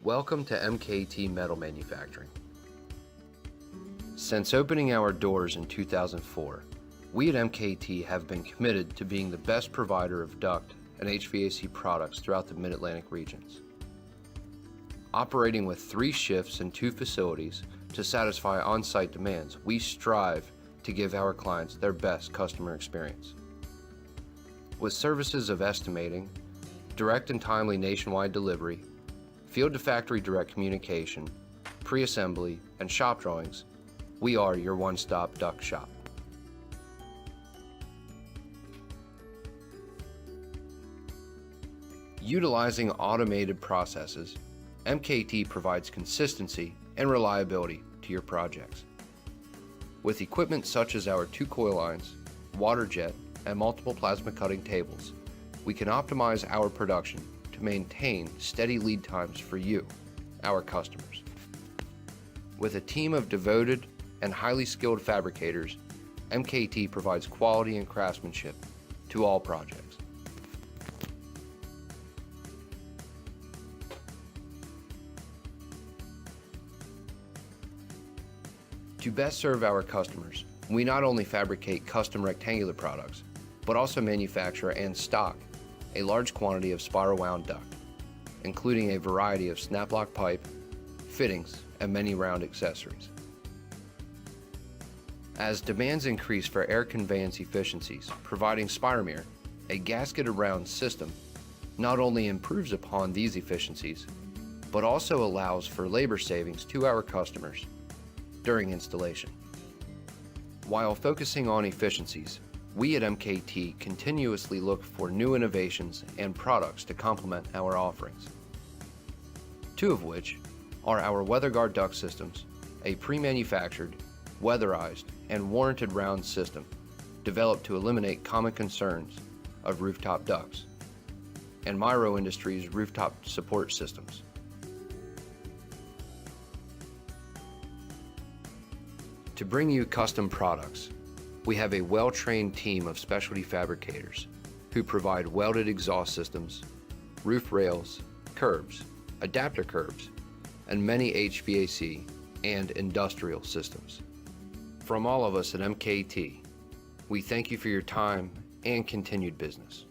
Welcome to MKT Metal Manufacturing. Since opening our doors in 2004, we at MKT have been committed to being the best provider of duct and HVAC products throughout the Mid-Atlantic regions. Operating with 3 shifts and 2 facilities to satisfy on-site demands, we strive to give our clients their best customer experience. With services of estimating, direct and timely nationwide delivery, field-to-factory direct communication, pre-assembly, and shop drawings, we are your one-stop duct shop. Utilizing automated processes, MKT provides consistency and reliability to your projects. With equipment such as our 2 coil lines, water jet, and multiple plasma cutting tables, we can optimize our production to maintain steady lead times for you, our customers. With a team of devoted and highly skilled fabricators, MKT provides quality and craftsmanship to all projects. To best serve our customers, we not only fabricate custom rectangular products, but also manufacture and stock a large quantity of spiral wound duct, including a variety of snap-lock pipe, fittings, and many round accessories. As demands increase for air conveyance efficiencies, providing Spiromere, a gasketed round system, not only improves upon these efficiencies, but also allows for labor savings to our customers during installation. While focusing on efficiencies, we at MKT continuously look for new innovations and products to complement our offerings. 2 of which are our WeatherGuard duct systems, a pre-manufactured, weatherized, and warranted round system developed to eliminate common concerns of rooftop ducts, and Myro Industries rooftop support systems. To bring you custom products, we have a well-trained team of specialty fabricators who provide welded exhaust systems, roof rails, curbs, adapter curbs, and many HVAC and industrial systems. From all of us at MKT, we thank you for your time and continued business.